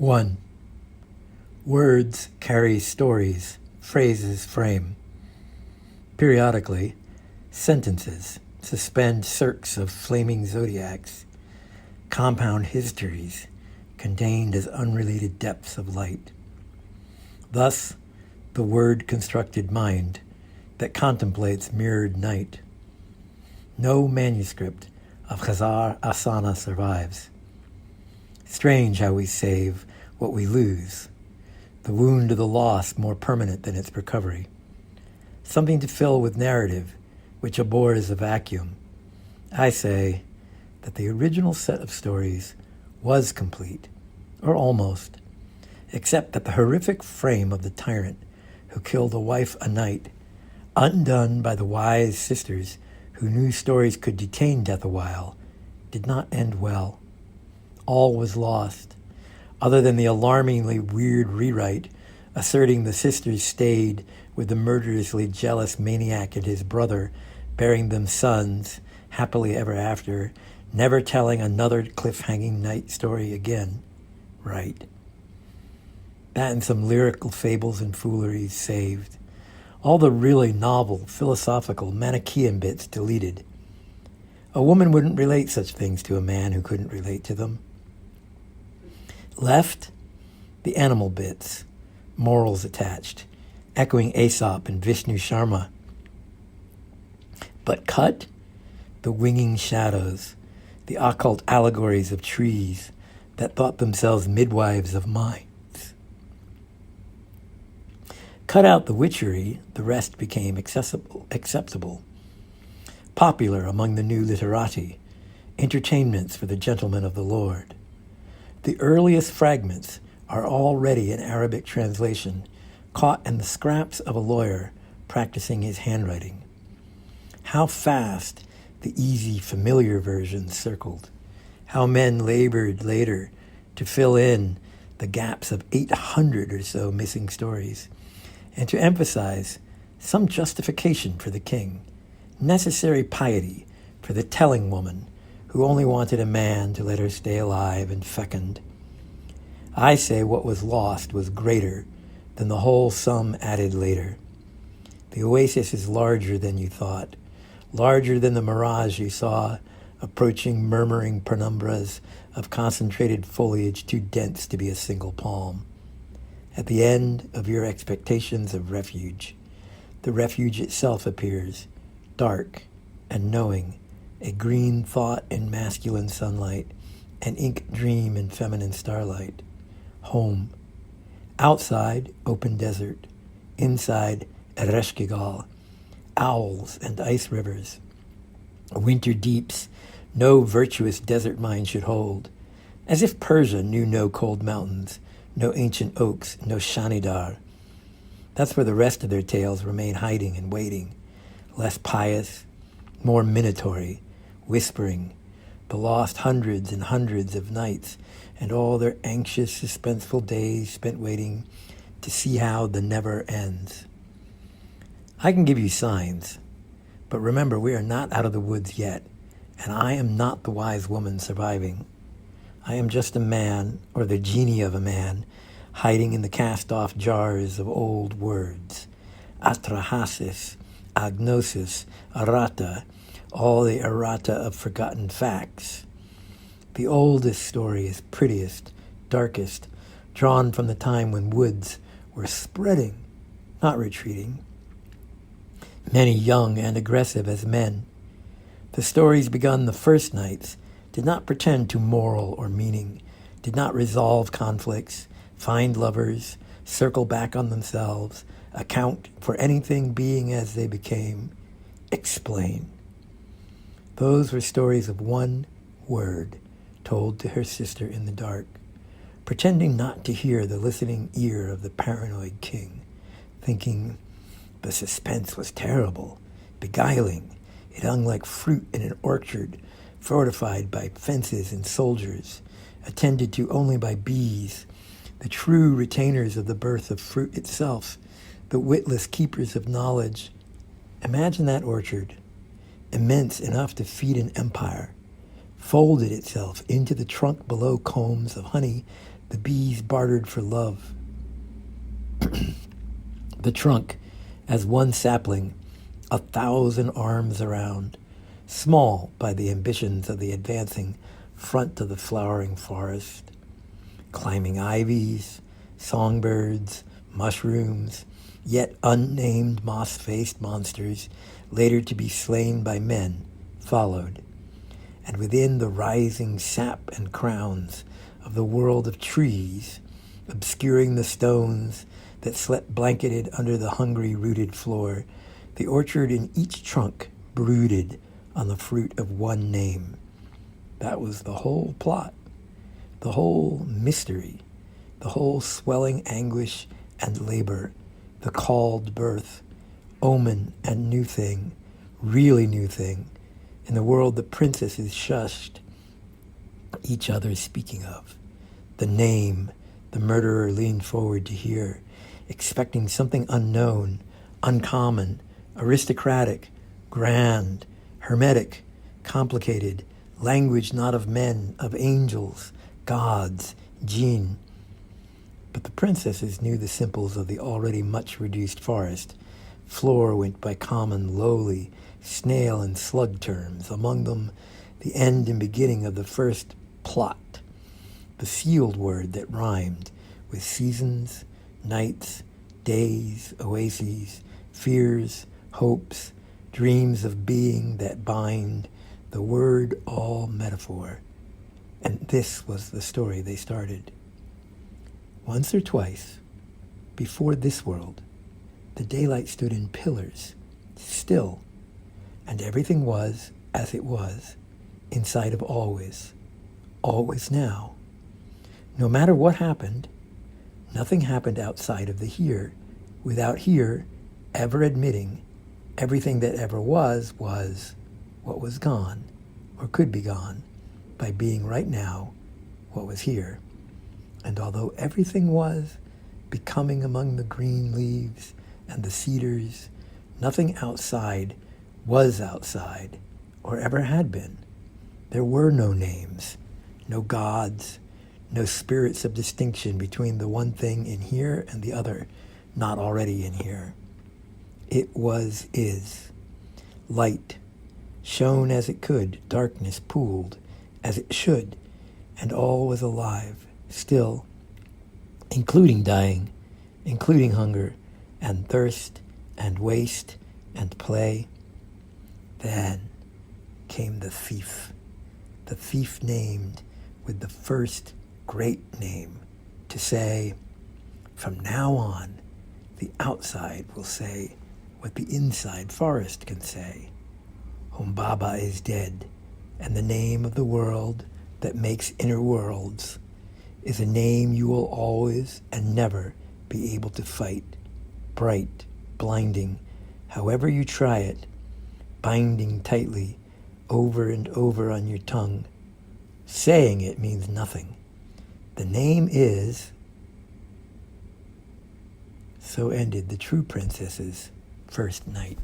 1. Words carry stories, phrases frame. Periodically, sentences suspend cirques of flaming zodiacs, compound histories contained as unrelated depths of light. Thus, the word-constructed mind that contemplates mirrored night. No manuscript of Khazar Asana survives. Strange how we save what we lose, the wound of the loss more permanent than its recovery. Something to fill with narrative, which abhors a vacuum. I say that the original set of stories was complete, or almost, except that the horrific frame of the tyrant who killed a wife a night, undone by the wise sisters who knew stories could detain death a while, did not end well. All was lost, other than the alarmingly weird rewrite asserting the sisters stayed with the murderously jealous maniac and his brother, bearing them sons, happily ever after, never telling another cliff-hanging night story again. Right. That and some lyrical fables and fooleries saved. All the really novel, philosophical, Manichaean bits deleted. A woman wouldn't relate such things to a man who couldn't relate to them. Left, the animal bits, morals attached, echoing Aesop and Vishnu Sharma. But cut, the winging shadows, the occult allegories of trees that thought themselves midwives of minds. Cut out the witchery, the rest became acceptable. Popular among the new literati, entertainments for the gentlemen of the Lord. The earliest fragments are already in Arabic translation, caught in the scraps of a lawyer practicing his handwriting. How fast the easy, familiar versions circled. How men labored later to fill in the gaps of 800 or so missing stories, and to emphasize some justification for the king, necessary piety for the telling woman who only wanted a man to let her stay alive and fecund. I say what was lost was greater than the whole sum added later. The oasis is larger than you thought, larger than the mirage you saw, approaching murmuring penumbras of concentrated foliage too dense to be a single palm. At the end of your expectations of refuge, the refuge itself appears, dark and knowing, a green thought in masculine sunlight, an ink dream in feminine starlight. Home. Outside, open desert. Inside, Ereshkigal. Owls and ice rivers. Winter deeps no virtuous desert mind should hold. As if Persia knew no cold mountains, no ancient oaks, no Shanidar. That's where the rest of their tales remain hiding and waiting. Less pious, more minatory, whispering, the lost hundreds and hundreds of nights and all their anxious, suspenseful days spent waiting to see how the never ends. I can give you signs, but remember we are not out of the woods yet, and I am not the wise woman surviving. I am just a man, or the genie of a man, hiding in the cast-off jars of old words. Atrahasis, agnosis, errata, all the errata of forgotten facts. The oldest story is prettiest, darkest, drawn from the time when woods were spreading, not retreating. Many young and aggressive as men. The stories begun the first nights did not pretend to moral or meaning, did not resolve conflicts, find lovers, circle back on themselves, account for anything being as they became, explain. Those were stories of one word told to her sister in the dark, pretending not to hear the listening ear of the paranoid king, thinking the suspense was terrible, beguiling. It hung like fruit in an orchard, fortified by fences and soldiers, attended to only by bees, the true retainers of the birth of fruit itself, the witless keepers of knowledge. Imagine that orchard, immense enough to feed an empire, folded itself into the trunk below combs of honey the bees bartered for love. The trunk, as one sapling, 1,000 arms around, small by the ambitions of the advancing front of the flowering forest. Climbing ivies, songbirds, mushrooms, yet unnamed moss-faced monsters, later to be slain by men, followed. And within the rising sap and crowns of the world of trees, obscuring the stones that slept blanketed under the hungry-rooted floor, the orchard in each trunk brooded on the fruit of one name. That was the whole plot, the whole mystery, the whole swelling anguish and labor, the called birth, omen and new thing, really new thing, in the world the princesses shushed each other speaking of. The name the murderer leaned forward to hear, expecting something unknown, uncommon, aristocratic, grand, hermetic, complicated, language not of men, of angels, gods, jinn. But the princesses knew the simples of the already much reduced forest. Floor went by common, lowly, snail and slug terms, among them the end and beginning of the first plot, the sealed word that rhymed with seasons, nights, days, oases, fears, hopes, dreams of being that bind, the word all metaphor. And this was the story they started. Once or twice, before this world, the daylight stood in pillars, still, and everything was as it was, inside of always, always now. No matter what happened, nothing happened outside of the here, without here ever admitting everything that ever was what was gone, or could be gone, by being right now what was here. And although everything was becoming among the green leaves and the cedars, nothing outside was outside, or ever had been. There were no names, no gods, no spirits of distinction between the one thing in here and the other not already in here. It was is. Light shone as it could, darkness pooled as it should, and all was alive, still, including dying, including hunger and thirst and waste and play. Then came the thief named with the first great name, to say, from now on, the outside will say what the inside forest can say. Humbaba is dead, and the name of the world that makes inner worlds is a name you will always and never be able to fight. Bright, blinding, however you try it, binding tightly over and over on your tongue. Saying it means nothing. The name is... So ended the true princess's first night.